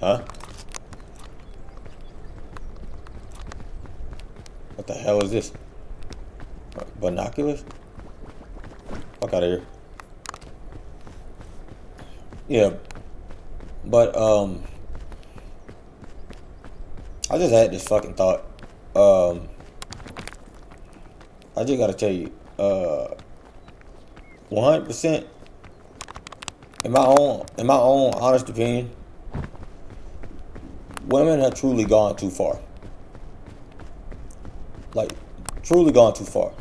Huh? What the hell is this? Binoculars? Fuck out of here. Yeah, but I just had this fucking thought. Um, I just gotta tell you, 100% in my own honest opinion, women have truly gone too far. Like, truly gone too far.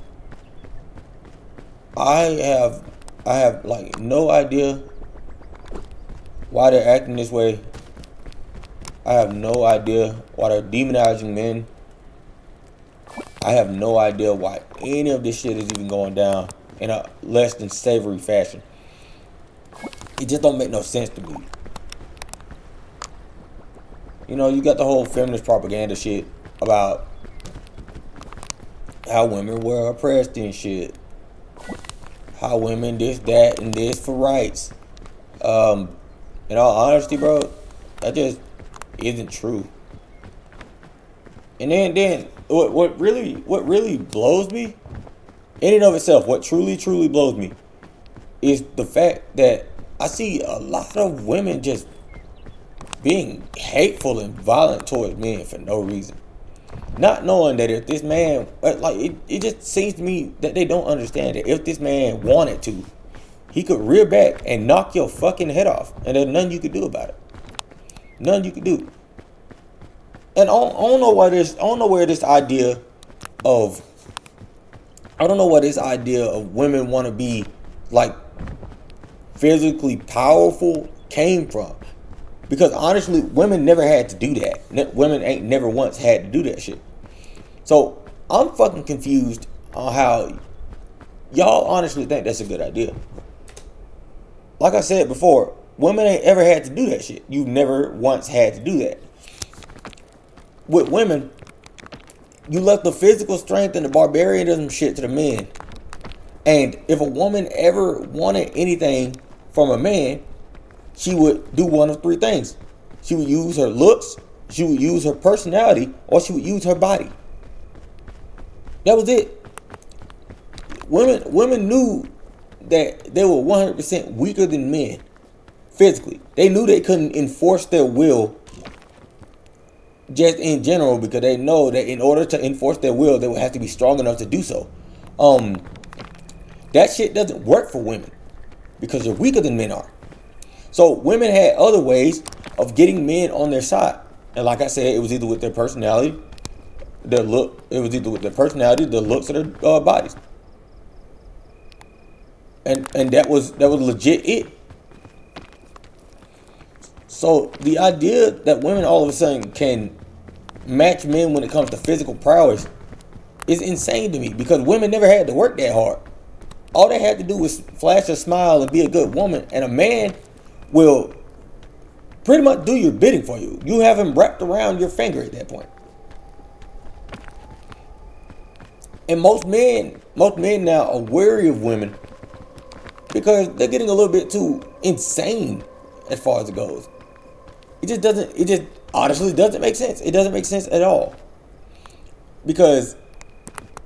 I have I have like no idea why they're acting this way. I have no idea why they're demonizing men. I have no idea why any of this shit is even going down in a less than savory fashion. It just don't make no sense to me. You know, you got the whole feminist propaganda shit about how women were oppressed and shit. How women this, that, and this for rights. In all honesty, bro, that just isn't true. And then what really blows me, in and of itself, what truly blows me is the fact that I see a lot of women just being hateful and violent towards men for no reason. Not knowing that if this man, like, it just seems to me that they don't understand that if this man wanted to, he could rear back and knock your fucking head off, and there's nothing you could do about it. Nothing you could do. And I don't know why this. I don't know where this idea of. I don't know where this idea of women want to be like physically powerful came from. Because honestly, women never had to do that. Women ain't never once had to do that shit. So I'm fucking confused on how y'all honestly think that's a good idea. Like I said before, women ain't ever had to do that shit. You've never once had to do that. With women, you left the physical strength and the barbarianism shit to the men. And if a woman ever wanted anything from a man, she would do one of three things. She would use her looks, she would use her personality, or she would use her body. That was it. Women knew that they were 100% weaker than men physically. They knew they couldn't enforce their will just in general because they know that in order to enforce their will, they would have to be strong enough to do so. That shit doesn't work for women because they're weaker than men are. So women had other ways of getting men on their side. And like I said, it was either with their personality, their look. It was either with their personality, the looks of their bodies. And that was legit it. So the idea that women all of a sudden can match men when it comes to physical prowess is insane to me because women never had to work that hard. All they had to do was flash a smile and be a good woman, and a man will pretty much do your bidding for you. You have him wrapped around your finger at that point. And most men now are wary of women because they're getting a little bit too insane as far as it goes. It just honestly doesn't make sense. It doesn't make sense at all. Because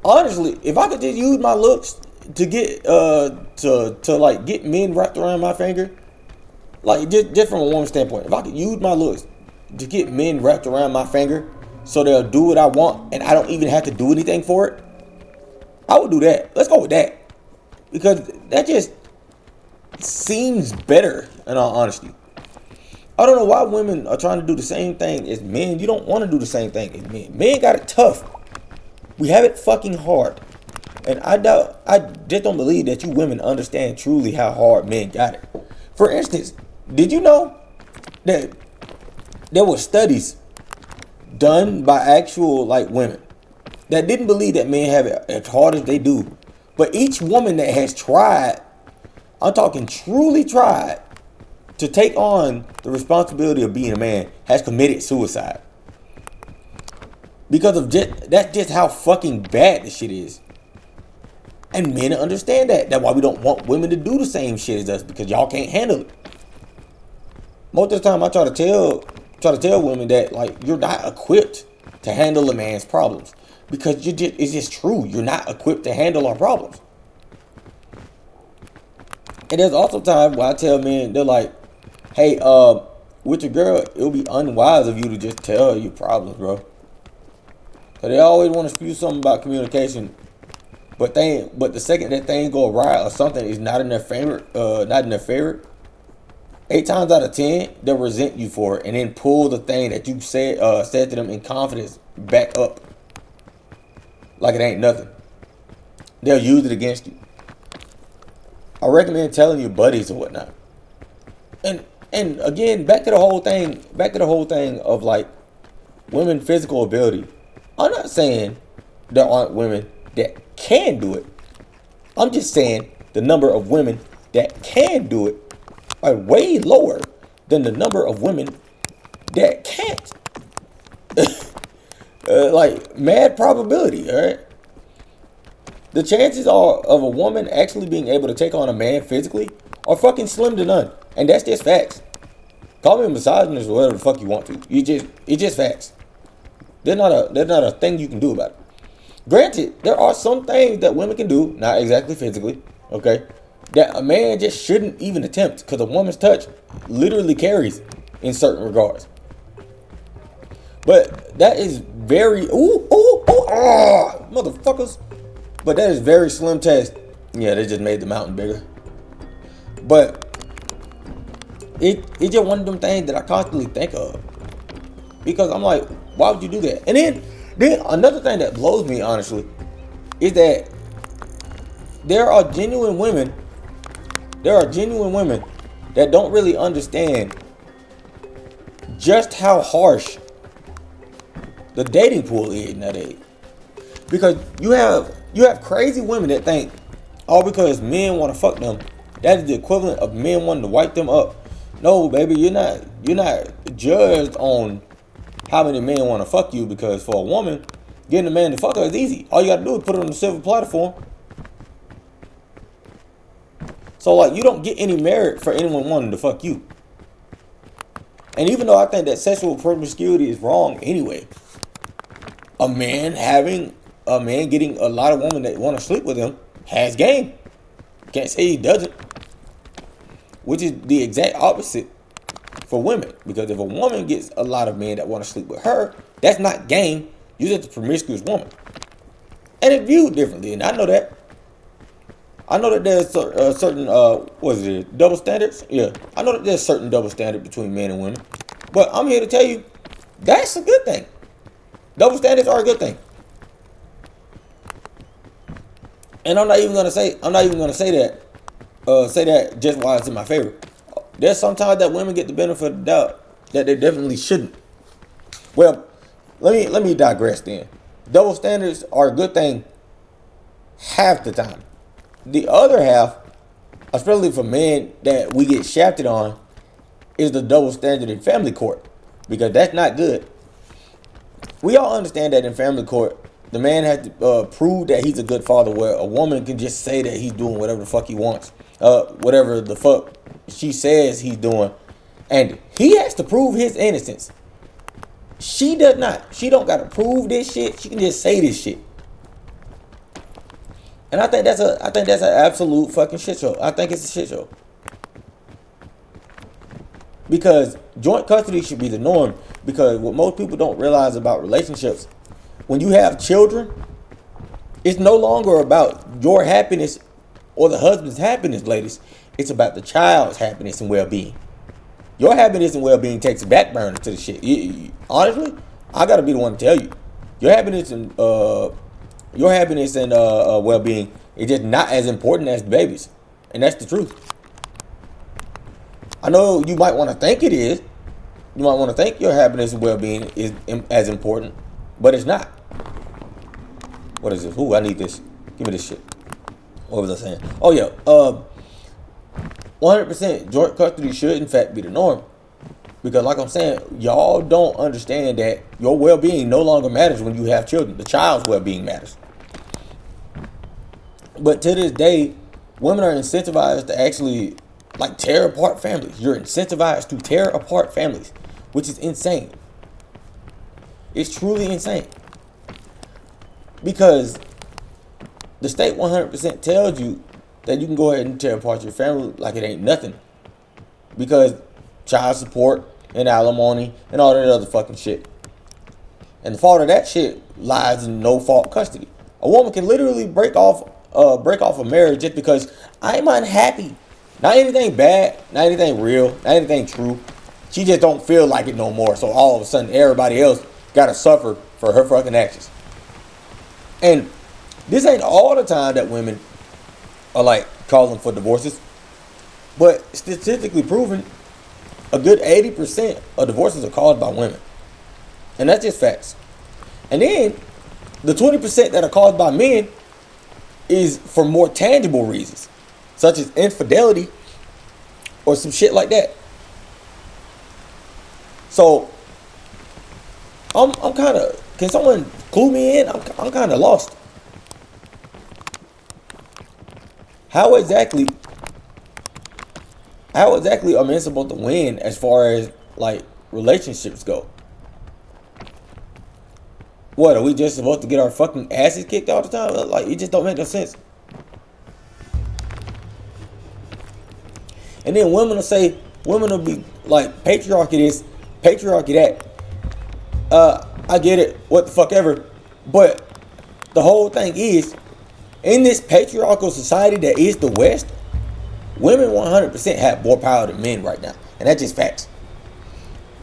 honestly, if I could just use my looks to get to like get men wrapped around my finger, like just from a woman's standpoint, if I could use my looks to get men wrapped around my finger so they'll do what I want and I don't even have to do anything for it, I would do that. Let's go with that. Because that just seems better in all honesty. I don't know why women are trying to do the same thing as men. You don't want to do the same thing as men. Men got it tough. We have it fucking hard. And I just don't believe that you women understand truly how hard men got it. For instance, did you know that there were studies done by actual like women that didn't believe that men have it as hard as they do? But each woman that has tried, I'm talking truly tried, to take on the responsibility of being a man has committed suicide. Because of that's just how fucking bad this shit is. And men understand that. That's why we don't want women to do the same shit as us, because y'all can't handle it. Most of the time I try try to tell women that like you're not equipped to handle a man's problems because it's just true. You're not equipped to handle our problems. And there's also times where I tell men, they're like, hey, with your girl, it would be unwise of you to just tell her your problems, bro. Cause they always want to spew something about communication, but the second that things go awry or something is not in their favor, 8 times out of 10, they'll resent you for it and then pull the thing that you said to them in confidence back up like it ain't nothing. They'll use it against you. I recommend telling your buddies or whatnot. And again, back to the whole thing of like women physical ability. I'm not saying there aren't women that can do it. I'm just saying the number of women that can do it are way lower than the number of women that can't. Like mad probability, all right? The chances are of a woman actually being able to take on a man physically are fucking slim to none. And that's just facts. Call me a misogynist or whatever the fuck you want to. It's just facts. There's not a thing you can do about it. Granted, there are some things that women can do, not exactly physically, okay, that a man just shouldn't even attempt because a woman's touch literally carries in certain regards. But that is very motherfuckers. But that is very slim test. Yeah, they just made the mountain bigger. But it's just one of them things that I constantly think of. Because I'm like, why would you do that? And then another thing that blows me, honestly, is that there are genuine women that don't really understand just how harsh the dating pool is nowadays. Because you have crazy women that think, all because men want to fuck them, that is the equivalent of men wanting to wipe them up. No, baby, you're not judged on how many men want to fuck you, because for a woman, getting a man to fuck her is easy. All you got to do is put it on the silver platform. So like, you don't get any merit for anyone wanting to fuck you. And even though I think that sexual promiscuity is wrong anyway, a man getting a lot of women that want to sleep with him has game. Can't say he doesn't. Which is the exact opposite for women. Because if a woman gets a lot of men that want to sleep with her, that's not game. You're just a promiscuous woman. And it's viewed differently. And I know that. I know that there's certain, double standards? Yeah. I know that there's certain double standard between men and women. But I'm here to tell you, that's a good thing. Double standards are a good thing. And I'm not even gonna say that just why it's in my favor. There's sometimes that women get the benefit of the doubt that they definitely shouldn't. Well, let me digress then. Double standards are a good thing half the time. The other half, especially for men that we get shafted on, is the double standard in family court. Because that's not good. We all understand that in family court, the man has to prove that he's a good father, where a woman can just say that he's doing whatever the fuck he wants. Whatever the fuck she says he's doing. And he has to prove his innocence. She does not. She don't got to prove this shit. She can just say this shit. And I think that's an absolute fucking shit show. I think it's a shit show. Because joint custody should be the norm. Because what most people don't realize about relationships, when you have children, it's no longer about your happiness or the husband's happiness, ladies. It's about the child's happiness and well-being. Your happiness and well-being takes a back burner to the shit. Honestly, I gotta be the one to tell you, your happiness and well-being is just not as important as the babies, and that's the truth. I know you might want to think it is. You might want to think your happiness and well-being is as important, but it's not. What is this? Ooh, I need this. Give me this shit. What was I saying? Oh yeah. 100% joint custody should in fact be the norm. Because like I'm saying, y'all don't understand that your well-being no longer matters when you have children. The child's well-being matters. But to this day, women are incentivized to actually like tear apart families. You're incentivized to tear apart families. which is insane. It's truly insane. Because the state 100% tells you that you can go ahead and tear apart your family like it ain't nothing. Because child support and alimony and all that other fucking shit. And the fault of that shit lies in no fault custody. A woman can literally break off a marriage just because I'm unhappy. Not anything bad, not anything real, not anything true. She just don't feel like it no more. So all of a sudden everybody else gotta suffer for her fucking actions. And this ain't all the time that women are like calling for divorces. But statistically proven, a good 80% of divorces are caused by women. And that's just facts. And then the 20% that are caused by men is for more tangible reasons, such as infidelity or some shit like that. So I'm kind of, can someone clue me in? I'm kind of lost. How exactly are men supposed to win as far as like relationships go? What, are we just supposed to get our fucking asses kicked all the time? Like, it just don't make no sense. And then women will be like, patriarchy this, patriarchy that. I get it, what the fuck ever. But the whole thing is, in this patriarchal society that is the West, women 100% have more power than men right now. And that's just facts.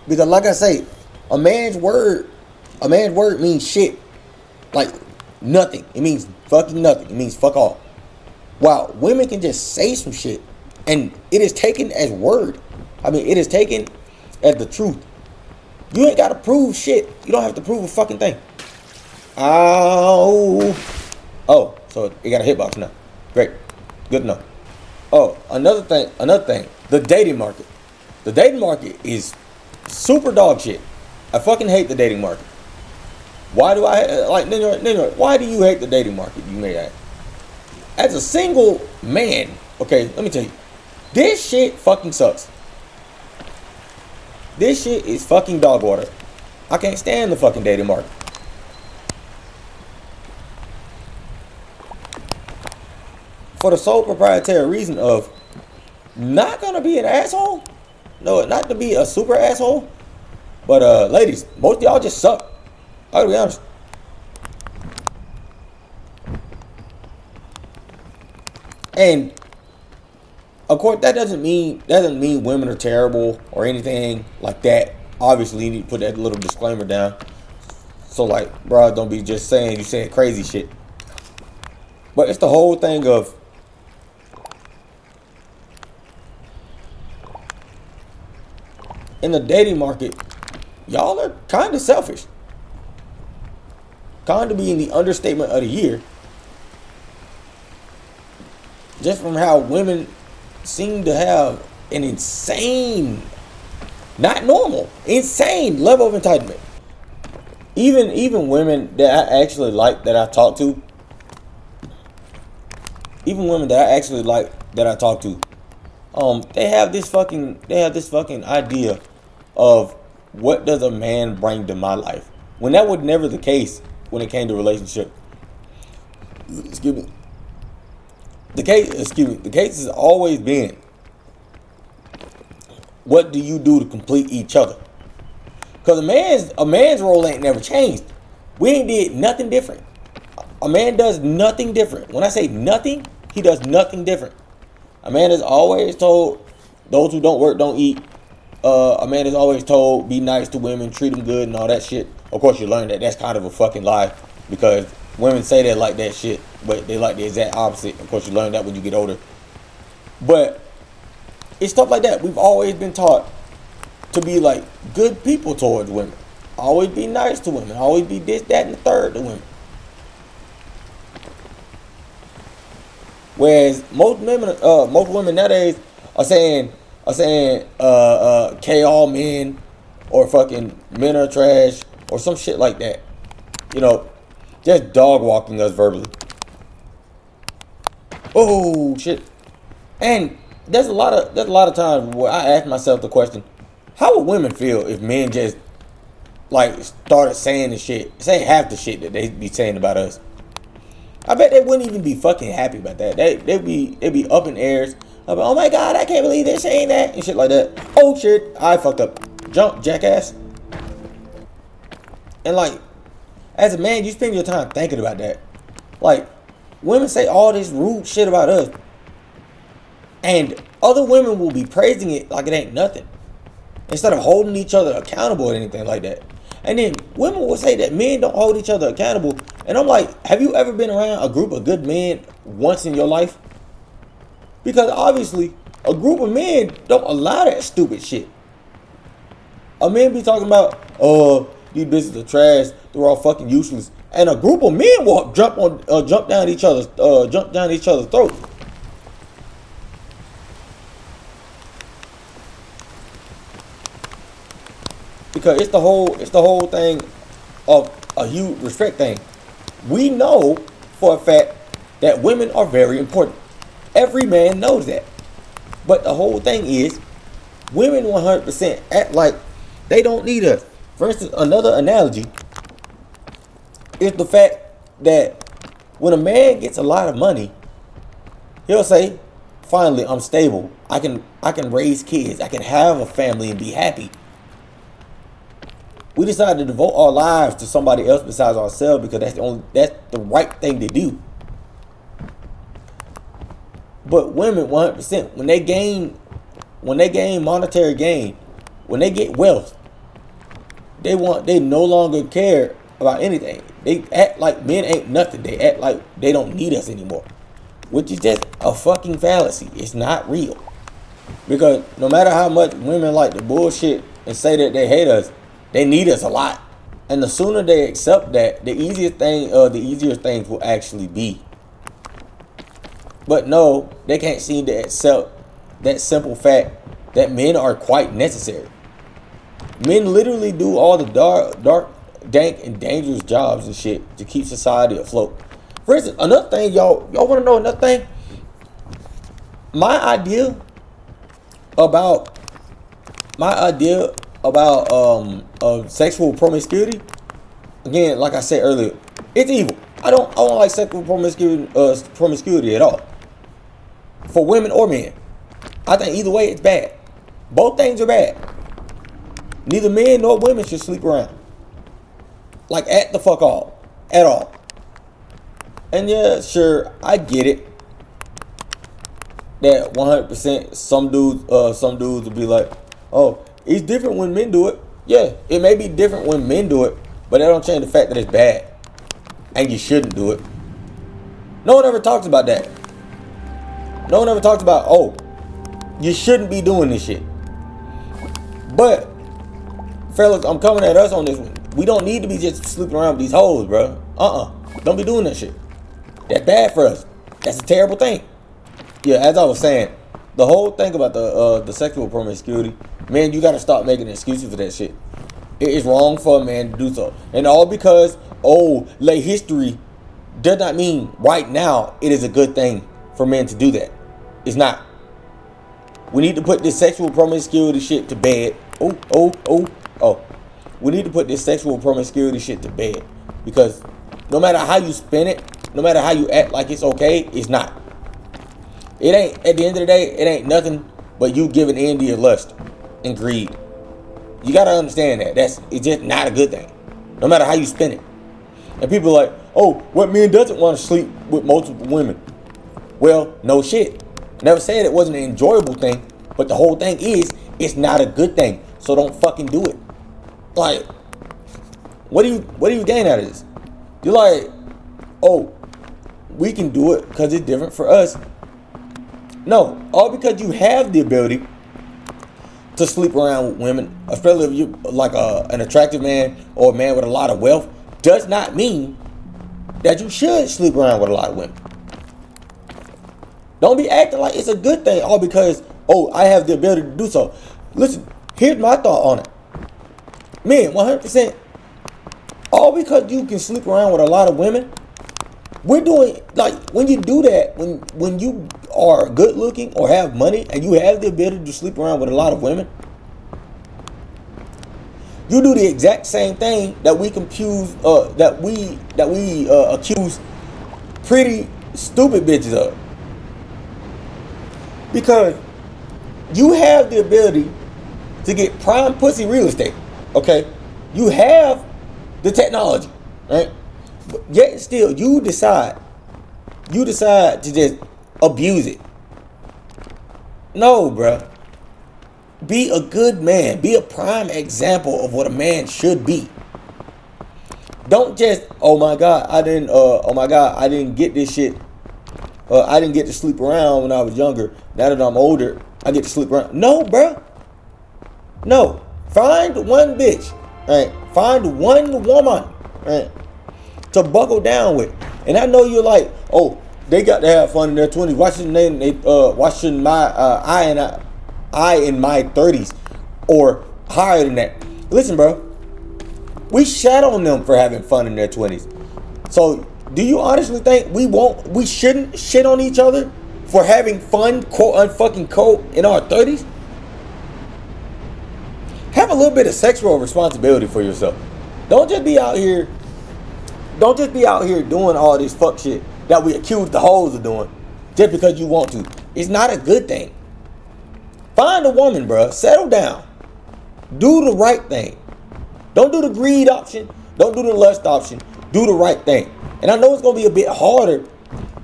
Because like I say, a man's word means shit. Like nothing. It means fucking nothing. It means fuck all. Wow, women can just say some shit and it is taken as word. I mean, it is taken as the truth. You ain't gotta prove shit. You don't have to prove a fucking thing. Oh, so it got a hitbox now. Great. Good enough. Oh, another thing. The dating market. The dating market is super dog shit. I fucking hate the dating market. Why do I like? Why do you hate the dating market? You may ask. As a single man, okay, let me tell you, this shit fucking sucks. This shit is fucking dog water. I can't stand the fucking dating market. For the sole proprietary reason of not gonna be an asshole. No, not to be a super asshole. But ladies, most of y'all just suck. I gotta be honest. And of course, that doesn't mean women are terrible or anything like that. Obviously, you need to put that little disclaimer down. So like, bro, don't be just saying you saying crazy shit. But it's the whole thing of in the dating market, y'all are kind of selfish. Kind of being the understatement of the year. Just from how women seem to have an insane, not normal, insane level of entitlement. Even women that I actually like that I talk to, they have this fucking idea of what does a man bring to my life, when that was never the case when it came to relationship. Excuse me. The case has always been, what do you do to complete each other? Because a man's role ain't never changed. We ain't did nothing different. A man does nothing different. When I say nothing, he does nothing different. A man is always told, those who don't work don't eat. A man is always told, be nice to women, treat them good and all that shit. Of course, you learn that that's kind of a fucking lie, because women say they like that shit, but they like the exact opposite. Of course, you learn that when you get older. But it's stuff like that. We've always been taught to be like good people towards women. Always be nice to women. Always be this, that, and the third to women. Whereas most women nowadays are saying, K all men, or fucking men are trash, or some shit like that. You know, just dog walking us verbally. Oh shit. And there's a lot of times where I ask myself the question, How would women feel if men just like started saying the shit, saying half the shit that they be saying about us? I bet they wouldn't even be fucking happy about that. They'd be up in airs. Like, oh my god, I can't believe they're saying that and shit like that. Oh shit, I fucked up. Jump, jackass. And like, as a man, you spend your time thinking about that. Like, women say all this rude shit about us, and other women will be praising it like it ain't nothing, instead of holding each other accountable or anything like that. And then women will say that men don't hold each other accountable. And I'm like, have you ever been around a group of good men once in your life? Because obviously, a group of men don't allow that stupid shit. A man be talking about, these bitches are trash, they're all fucking useless. And a group of men will jump down each other's throats. Because it's the whole thing of a huge respect thing. We know for a fact that women are very important. Every man knows that. But the whole thing is, women 100% act like they don't need us. For instance, another analogy is the fact that when a man gets a lot of money, he'll say, finally, I'm stable. I can raise kids. I can have a family and be happy. We decided to devote our lives to somebody else besides ourselves because that's the right thing to do. But women 100%, when they gain monetary gain, when they get wealth, they no longer care about anything. They act like men ain't nothing. They act like they don't need us anymore, which is just a fucking fallacy. It's not real. Because no matter how much women like to bullshit and say that they hate us, they need us a lot. And the sooner they accept that, the easier things will actually be. But no, they can't seem to accept that simple fact that men are quite necessary. Men literally do all the dark, dank, and dangerous jobs and shit to keep society afloat. For instance, another thing, y'all want to know another thing? My idea about sexual promiscuity, again, like I said earlier, it's evil. I don't like sexual promiscuity at all. For women or men. I think either way it's bad. Both things are bad. Neither men nor women should sleep around. Like at the fuck all. At all. And yeah, sure, I get it. That 100% some dudes will be like, oh, it's different when men do it. Yeah, it may be different when men do it, but that don't change the fact that it's bad. And you shouldn't do it. No one ever talks about that. No one ever talks about, oh, you shouldn't be doing this shit. But, fellas, I'm coming at us on this one. We don't need to be just sleeping around with these hoes, bro. Don't be doing that shit. That's bad for us. That's a terrible thing. Yeah, as I was saying, the whole thing about the sexual promiscuity, man, you gotta stop making excuses for that shit. It is wrong for a man to do so. And all because, late history does not mean right now it is a good thing for men to do that. It's not. We need to put this sexual promiscuity shit to bed. We need to put this sexual promiscuity shit to bed. Because no matter how you spin it, no matter how you act like it's okay, it's not. It ain't, at the end of the day, it ain't nothing but you giving in to your lust and greed. You gotta understand that. It's just not a good thing. No matter how you spin it. And people are like, oh, what man doesn't want to sleep with multiple women? Well, no shit. Never said it wasn't an enjoyable thing, but the whole thing is, it's not a good thing. So don't fucking do it. Like, what do you gain out of this? You're like, oh, we can do it because it's different for us. No, all because you have the ability to sleep around with women, especially if you're like an attractive man or a man with a lot of wealth, does not mean that you should sleep around with a lot of women. Don't be acting like it's a good thing all because, I have the ability to do so. Listen, here's my thought on it. Men, 100%, all because you can sleep around with a lot of women, we're doing, like, when you do that, when you are good looking or have money and you have the ability to sleep around with a lot of women, You do the exact same thing that we confuse, that we accuse pretty stupid bitches of, because you have the ability to get prime pussy real estate. Okay, you have the technology, right? But yet still, you decide to just abuse it. No, bruh. Be a good man. Be a prime example of what a man should be. Don't just, oh my god, I didn't get this shit. I didn't get to sleep around when I was younger. Now that I'm older, I get to sleep around. No, bruh. No. Find one bitch, right? Find one woman, right, to buckle down with. And I know you're like, oh, they got to have fun in their 20s. Why shouldn't I in my 30s or higher than that? Listen, bro. We shat on them for having fun in their 20s. So, do you honestly think we shouldn't shit on each other for having fun, quote unfucking quote, in our 30s? Have a little bit of sexual responsibility for yourself. Don't just be out here doing all this fuck shit that we accuse the hoes of doing just because you want to. It's not a good thing. Find a woman, bruh. Settle down. Do the right thing. Don't do the greed option. Don't do the lust option. Do the right thing. And I know it's going to be a bit harder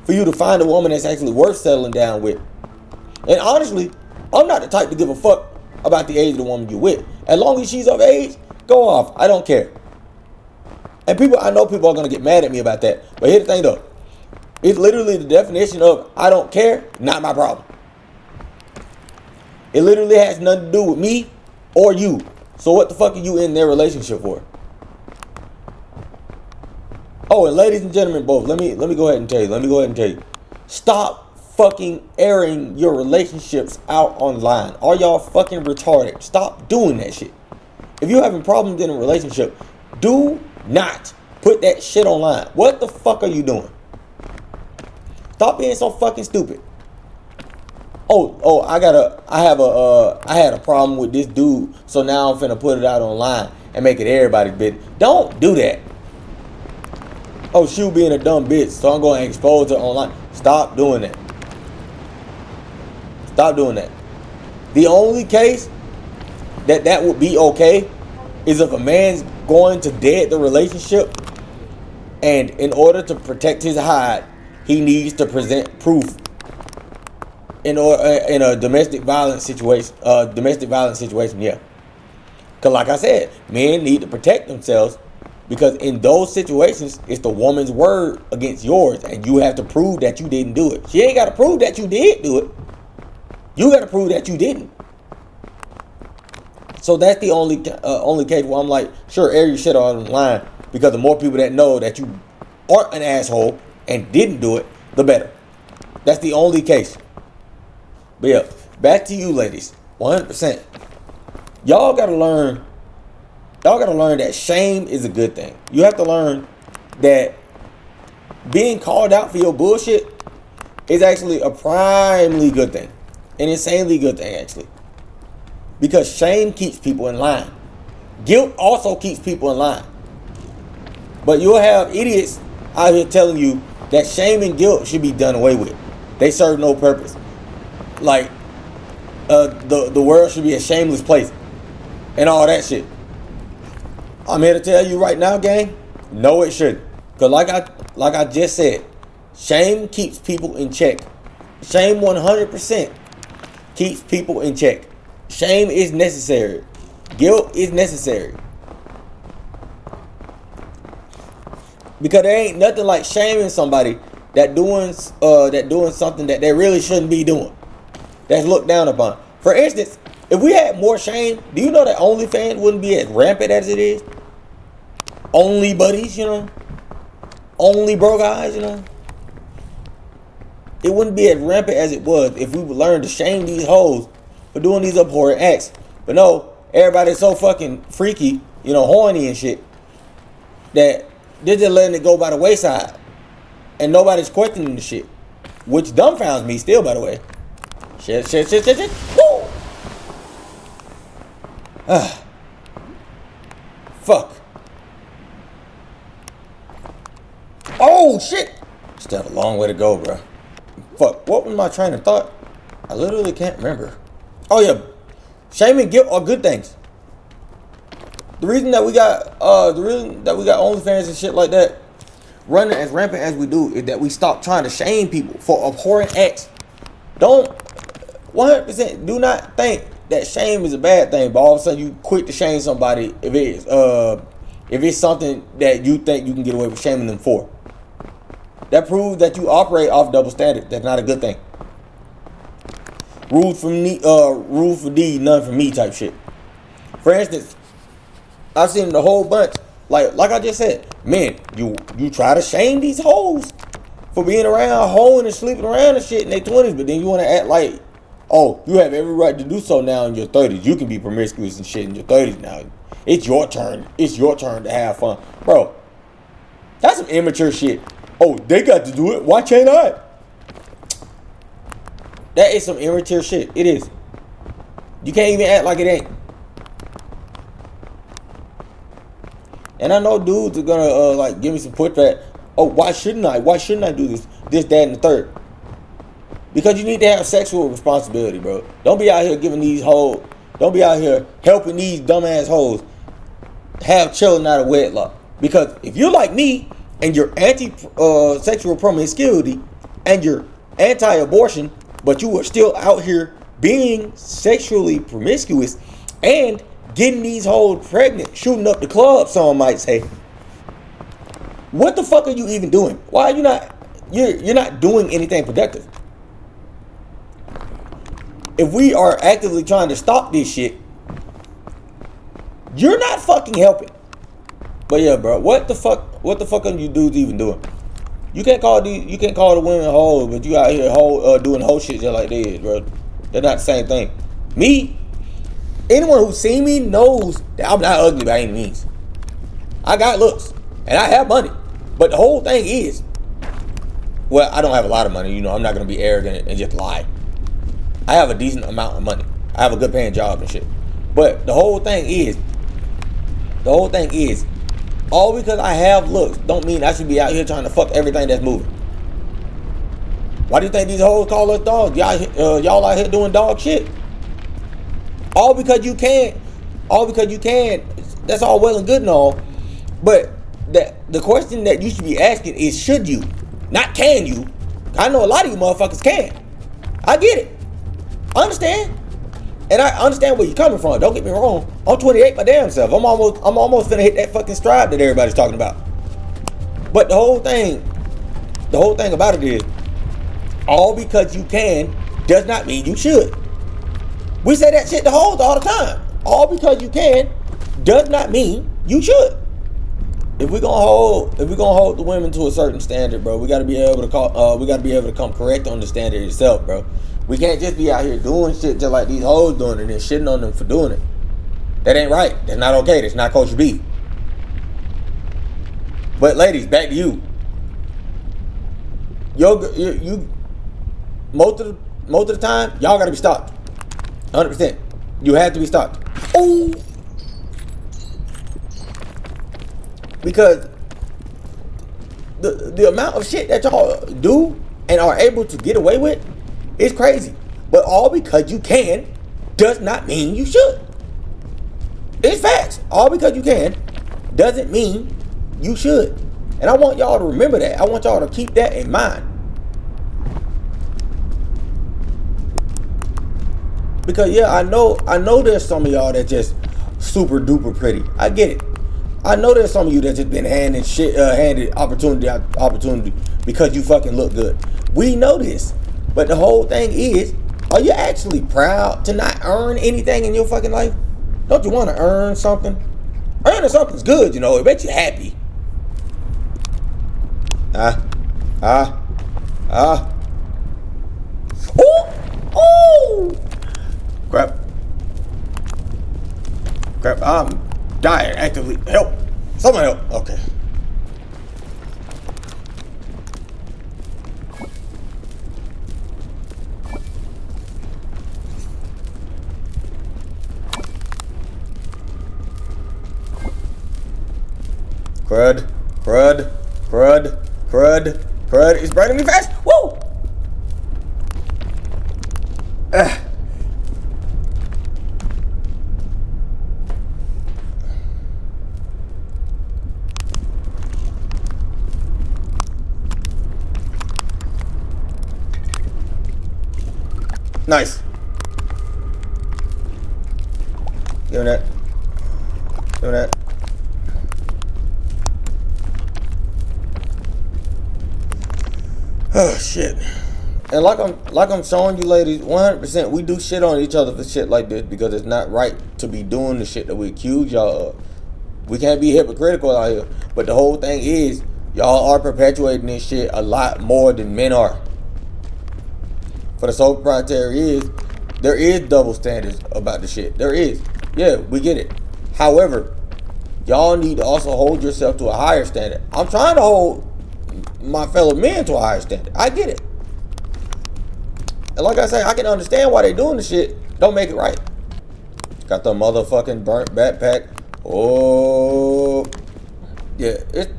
for you to find a woman that's actually worth settling down with. And honestly, I'm not the type to give a fuck about the age of the woman you're with. As long as she's of age, go off. I don't care. And I know people are going to get mad at me about that. But here's the thing though. It's literally the definition of I don't care, not my problem. It literally has nothing to do with me or you. So what the fuck are you in their relationship for? Oh, and ladies and gentlemen both, let me go ahead and tell you. Stop fucking airing your relationships out online. Are y'all fucking retarded? Stop doing that shit. If you're having problems in a relationship, do not put that shit online. What the fuck are you doing? Stop being so fucking stupid. I had a problem with this dude, so now I'm finna put it out online and make it everybody's bitch. Don't do that. Oh, she being a dumb bitch, so I'm going to expose her online. Stop doing that. Stop doing that. The only case that would be okay is if a man's going to dead the relationship, and in order to protect his hide, he needs to present proof in a domestic violence situation. Yeah. Because like I said, men need to protect themselves, because in those situations, it's the woman's word against yours, and you have to prove that you didn't do it. She ain't got to prove that you did do it. You got to prove that you didn't. So that's the only case where I'm like, sure, air your shit online, because the more people that know that you aren't an asshole and didn't do it, the better. That's the only case. But yeah, back to you ladies. 100%. Y'all gotta learn that shame is a good thing. You have to learn that being called out for your bullshit is actually a primely good thing. An insanely good thing, actually. Because shame keeps people in line. Guilt also keeps people in line. But you'll have idiots out here telling you that shame and guilt should be done away with. They serve no purpose. Like, the world should be a shameless place and all that shit. I'm here to tell you right now, gang, no it shouldn't. Because like I just said, shame keeps people in check. Shame 100% keeps people in check. Shame is necessary. Guilt is necessary. Because there ain't nothing like shaming somebody that doing something that they really shouldn't be doing. That's looked down upon. For instance, if we had more shame, do you know that OnlyFans wouldn't be as rampant as it is? Only buddies, only bro guys, it wouldn't be as rampant as it was if we would learn to shame these hoes for doing these abhorrent acts. But no, everybody's so fucking freaky, horny and shit, that they're just letting it go by the wayside, and nobody's questioning the shit, which dumbfounds me still, by the way. Shit. Woo! Fuck. Oh, shit. Still have a long way to go, bro. Fuck. What was my train of thought? I literally can't remember. Oh, yeah. Shame and guilt are good things. The reason that we got OnlyFans and shit like that running as rampant as we do is that we stop trying to shame people for abhorrent acts. Don't 100% do not think that shame is a bad thing, but all of a sudden you quick to shame somebody if it's something that you think you can get away with shaming them for. That proves that you operate off double standards. That's not a good thing. Rule for D, none for me type shit. For instance, I've seen the whole bunch. Like I just said, man, you try to shame these hoes for being around, hoeing and sleeping around and shit in their 20s, but then you want to act like, oh, you have every right to do so now in your 30s. You can be promiscuous and shit in your 30s now. It's your turn. It's your turn to have fun. Bro, that's some immature shit. Oh, they got to do it. Why can't I? That is some immature shit. It is. You can't even act like it ain't. And I know dudes are gonna like give me some pushback. Oh, why shouldn't I? Why shouldn't I do this, that, and the third? Because you need to have sexual responsibility, bro. Don't be out here giving these hoes. Don't be out here helping these dumbass hoes have children out of wedlock. Because if you're like me and you're anti-sexual promiscuity and you're anti-abortion, but you are still out here being sexually promiscuous and getting these hoes pregnant, shooting up the club, some might say, what the fuck are you even doing? Why are you not? You're not doing anything productive. If we are actively trying to stop this shit, you're not fucking helping. But yeah, bro, what the fuck are you dudes even doing? You can't call the women hoes, but you out here doing whole shit just like they is, bro. They're not the same thing. Me, anyone who's seen me knows that I'm not ugly by any means. I got looks and I have money, but the whole thing is, well, I don't have a lot of money. You know, I'm not gonna be arrogant and just lie. I have a decent amount of money. I have a good paying job and shit. But the whole thing is, all because I have looks don't mean I should be out here trying to fuck everything that's moving. Why do you think these hoes call us dogs? Y'all out here doing dog shit. All because you can. That's all well and good and all. But the question that you should be asking is, should you? Not can you. I know a lot of you motherfuckers can. I get it. I understand. And I understand where you're coming from. Don't get me wrong. I'm 28 my damn self. I'm almost finna hit that fucking stride that everybody's talking about. But the whole thing about it is, all because you can does not mean you should. We say that shit to hoes all the time. All because you can does not mean you should. If we're gonna hold the women to a certain standard, bro, we gotta be able to come correct on the standard itself, bro. We can't just be out here doing shit just like these hoes doing it and then shitting on them for doing it. That ain't right. That's not okay. That's not kosher beef. But ladies, back to you. You most of the time, y'all gotta be stopped. 100%. You have to be stopped. Oh, because the amount of shit that y'all do and are able to get away with is crazy. But all because you can does not mean you should. It's facts. All because you can doesn't mean you should. And I want y'all to remember that. I want y'all to keep that in mind. Because yeah, I know there's some of y'all that just super duper pretty. I get it. I know there's some of you that just been handed opportunity because you fucking look good. We know this. But the whole thing is, are you actually proud to not earn anything in your fucking life? Don't you want to earn something? Earning something's good, you know. It makes you happy. Ooh! Crap, I'm dying actively. Help. Someone help. Okay. Crud, crud, crud, crud, crud. It's burning me fast. Woo! Nice. Give me that. Give me that. Oh shit. And like I'm showing you ladies, 100% we do shit on each other for shit like this because it's not right to be doing the shit that we accuse y'all of. We can't be hypocritical out here. But the whole thing is, y'all are perpetuating this shit a lot more than men are. For the sole proprietary is, there is double standards about the shit. There is. Yeah, we get it. However, y'all need to also hold yourself to a higher standard. I'm trying to hold my fellow men to a higher standard. I get it. And like I say, I can understand why they doing the shit. Don't make it right. Got the motherfucking burnt backpack. Oh. Yeah, it's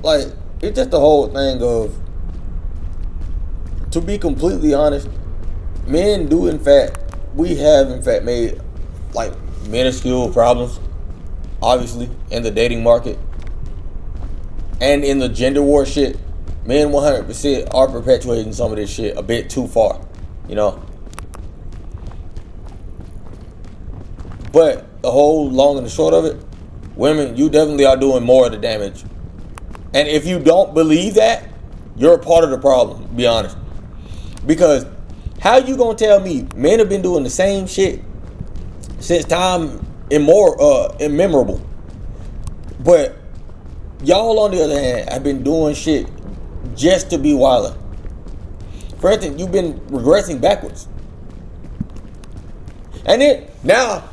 like, it's just the whole thing of, to be completely honest, men do we have in fact made like minuscule problems, obviously, in the dating market and in the gender war shit. Men 100% are perpetuating some of this shit a bit too far, you know. But the whole long and the short of it, women, you definitely are doing more of the damage. And if you don't believe that, you're a part of the problem, to be honest. Because how you gonna tell me men have been doing the same shit since time immemorable, but y'all on the other hand have been doing shit just to be wildin'? For instance, you've been regressing backwards. And then now,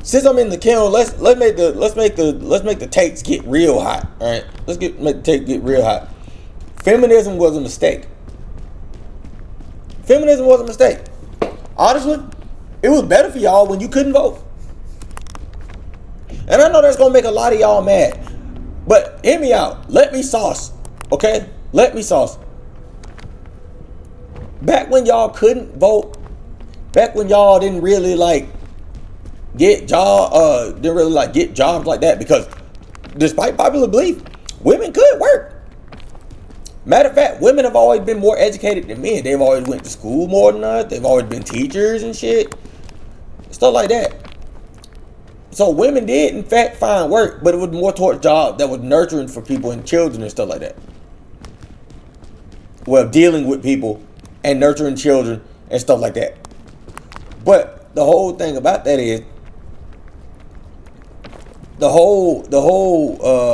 since I'm in the kiln, let's make the takes get real hot. All right, make the takes get real hot. Feminism was a mistake. Feminism was a mistake. Honestly, it was better for y'all when you couldn't vote. And I know that's gonna make a lot of y'all mad, but hear me out. Let me sauce, okay? Let me sauce. Back when y'all couldn't vote, back when y'all didn't really get jobs like that, because despite popular belief, women could work. Matter of fact, women have always been more educated than men. They've always went to school more than us. They've always been teachers and shit, stuff like that. So women did in fact find work, but it was more towards jobs that was nurturing for people and children and stuff like that. Well, dealing with people and nurturing children and stuff like that. But the whole thing about that is, the whole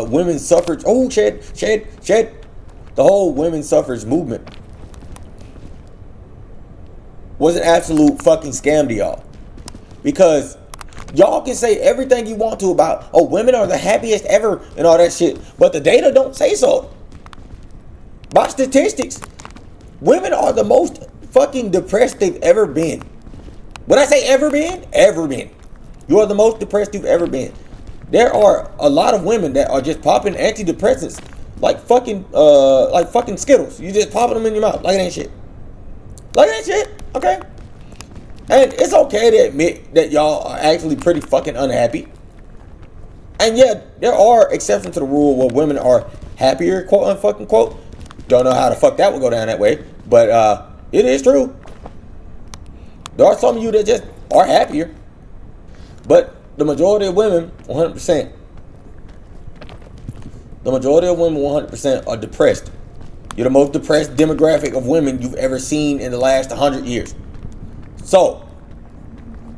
women's suffrage. Oh, shed. The whole women's suffrage movement was an absolute fucking scam to y'all. Because y'all can say everything you want to about, oh, women are the happiest ever and all that shit, but the data don't say so. By statistics, women are the most fucking depressed they've ever been. When I say ever been, you are the most depressed you've ever been. There are a lot of women that are just popping antidepressants like fucking Skittles. You just popping them in your mouth like it ain't shit. Like it ain't shit, okay? And it's okay to admit that y'all are actually pretty fucking unhappy. And yeah, there are exceptions to the rule where women are happier, quote unfucking quote. Don't know how the fuck that would go down that way, but it is true. There are some of you that just are happier, but the majority of women, 100%. The majority of women, 100%, are depressed. You're the most depressed demographic of women you've ever seen in the last 100 years. So,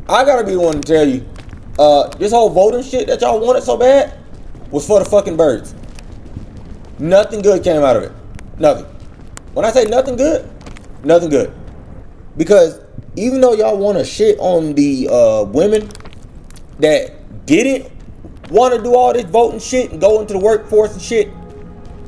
I gotta be the one to tell you, this whole voting shit that y'all wanted so bad was for the fucking birds. Nothing good came out of it. Nothing. When I say nothing good, nothing good. Because even though y'all want to shit on the women that didn't want to do all this voting shit and go into the workforce and shit,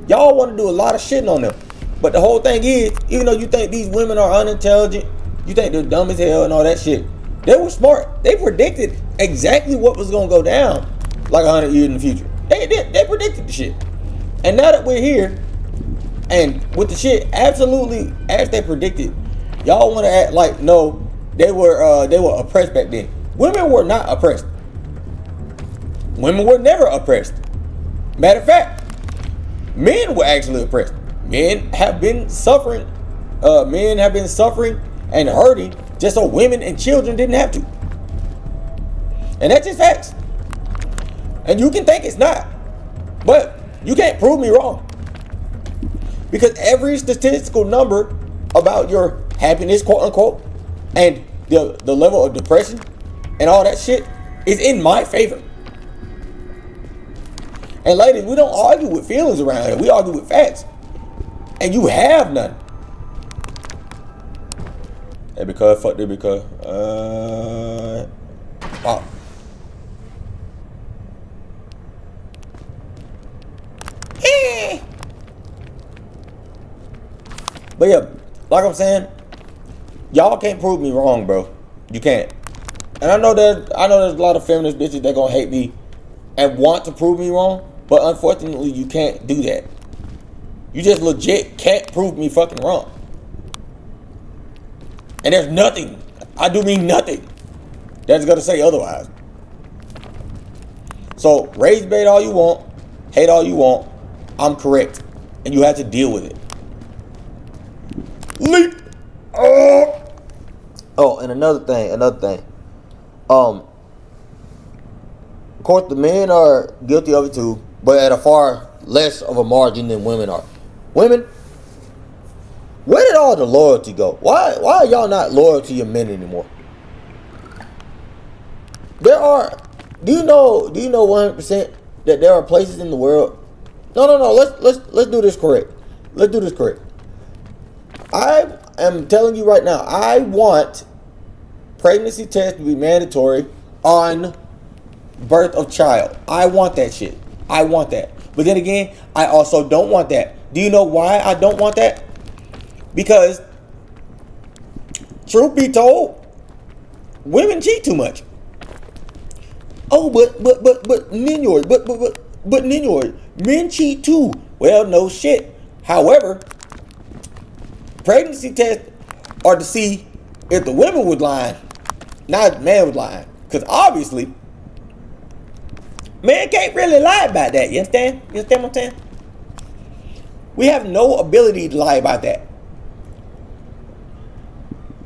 y'all want to do a lot of shitting on them. But the whole thing is, even though you think these women are unintelligent, you think they're dumb as hell and all that shit, they were smart. They predicted exactly what was going to go down like 100 years in the future. They predicted the shit. And now that we're here, and with the shit absolutely as they predicted, y'all want to act like no, they were oppressed back then. Women were not oppressed. Women were never oppressed. Matter of fact, men were actually oppressed. Men have been suffering. Men have been suffering and hurting just so women and children didn't have to. And that's just facts. And you can think it's not, but you can't prove me wrong. Because every statistical number about your happiness, quote unquote, and the level of depression and all that shit is in my favor. And ladies, we don't argue with feelings around here. We argue with facts. And you have none. And because, fuck this, because, wow. But yeah, like I'm saying, y'all can't prove me wrong, bro. You can't. And I know there's a lot of feminist bitches that gonna hate me and want to prove me wrong, but unfortunately you can't do that. You just legit can't prove me fucking wrong. And there's nothing, I do mean nothing, that's gonna say otherwise. So rage bait all you want, hate all you want, I'm correct. And you have to deal with it. Leap. Oh, and another thing. Of course, the men are guilty of it too, but at a far less of a margin than women are. Women, where did all the loyalty go? Why are y'all not loyal to your men anymore? Do you know 100% that there are places in the world? No. Let's do this correct. I am telling you right now, I want pregnancy tests to be mandatory on birth of child. I want that shit. I want that. But then again, I also don't want that. Do you know why I don't want that? Because, truth be told, women cheat too much. Oh, but Ninor, men cheat too. Well, no shit. However, pregnancy tests are to see if the women was lying, not if the man was lying. Because obviously, man can't really lie about that. You understand? You understand what I'm saying? We have no ability to lie about that.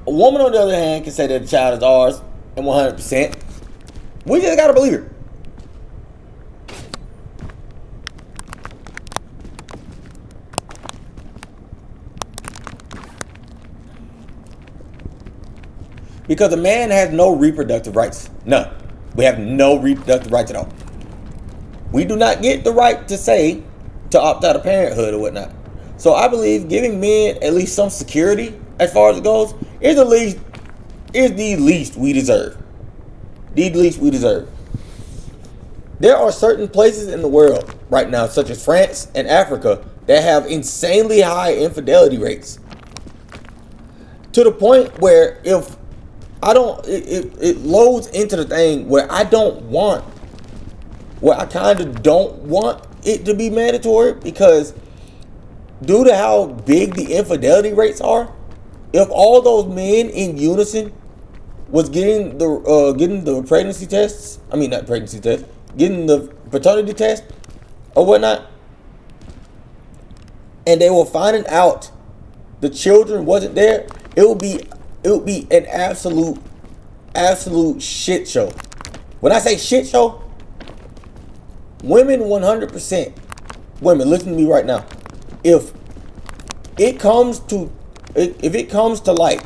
A woman, on the other hand, can say that the child is ours and 100%. We just gotta believe her. Because a man has no reproductive rights. None. We have no reproductive rights at all. We do not get the right to say to opt out of parenthood or whatnot. So I believe giving men at least some security as far as it goes is the least we deserve. The least we deserve. There are certain places in the world right now, such as France and Africa, that have insanely high infidelity rates. To the point where it loads into the thing where I kind of don't want it to be mandatory, because due to how big the infidelity rates are, if all those men in unison was getting the pregnancy tests, not pregnancy tests, getting the paternity test or whatnot, and they were finding out the children wasn't there, it would be an absolute shit show. When I say shit show, women 100%, women, listen to me right now. If it comes to light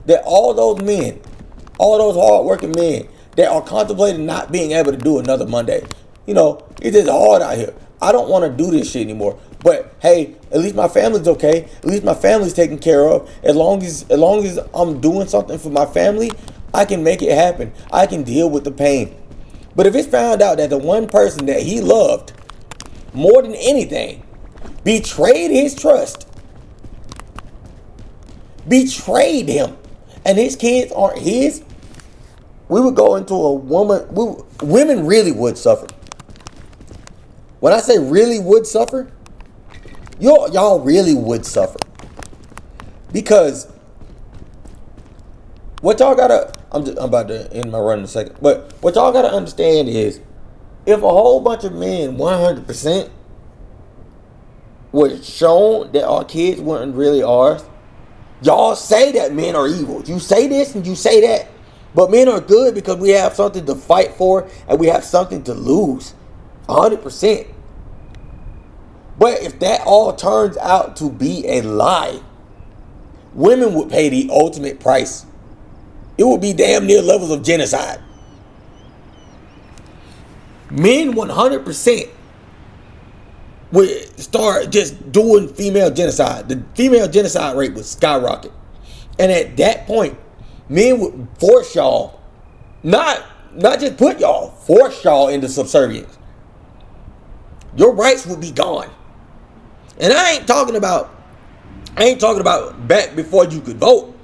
that all those men, all those hard-working men that are contemplating not being able to do another Monday, it's just hard out here. I don't want to do this shit anymore. But hey, at least my family's okay. At least my family's taken care of. As long as I'm doing something for my family, I can make it happen. I can deal with the pain. But if it's found out that the one person that he loved more than anything betrayed his trust, betrayed him, and his kids aren't his, we would go into women really would suffer. When I say really would suffer, y'all really would suffer. Because what y'all gotta, I'm about to end my run in a second, but what y'all gotta understand is, if a whole bunch of men 100% was shown that our kids weren't really ours, y'all say that men are evil. You say this and you say that. But men are good because we have something to fight for and we have something to lose. 100%. But if that all turns out to be a lie, women would pay the ultimate price. It would be damn near levels of genocide. Men 100% would start just doing female genocide. The female genocide rate would skyrocket. And at that point, men would force y'all, not just put y'all, force y'all into subservience. Your rights would be gone. And I ain't talking about back before you could vote.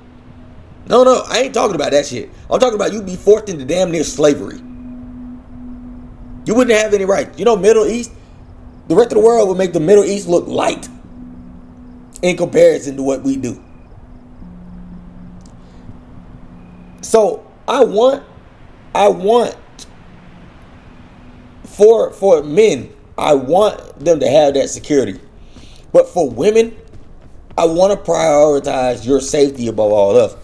No, I ain't talking about that shit. I'm talking about you be forced into damn near slavery. You wouldn't have any rights. You know, Middle East, the rest of the world would make the Middle East look light in comparison to what we do. So I want for men, I want them to have that security. But for women, I want to prioritize your safety above all else.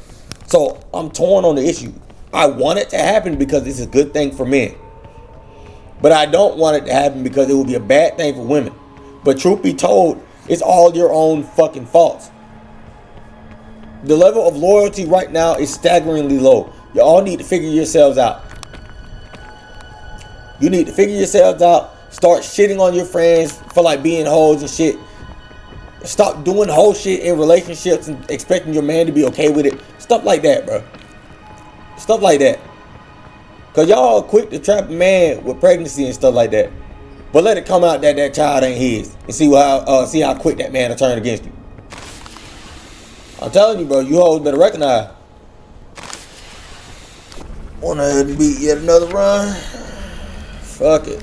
So I'm torn on the issue. I want it to happen because it's a good thing for men. But I don't want it to happen because it would be a bad thing for women. But truth be told, it's all your own fucking faults. The level of loyalty right now is staggeringly low. Y'all need to figure yourselves out. You need to figure yourselves out. Start shitting on your friends for like being hoes and shit. Stop doing whole shit in relationships and expecting your man to be okay with it. Stuff like that, bro. Stuff like that. Cause y'all quick to trap a man with pregnancy and stuff like that. But let it come out that that child ain't his. And see how quick that man will turn against you. I'm telling you, bro, you hoes better recognize. Wanna beat yet another run? Fuck it.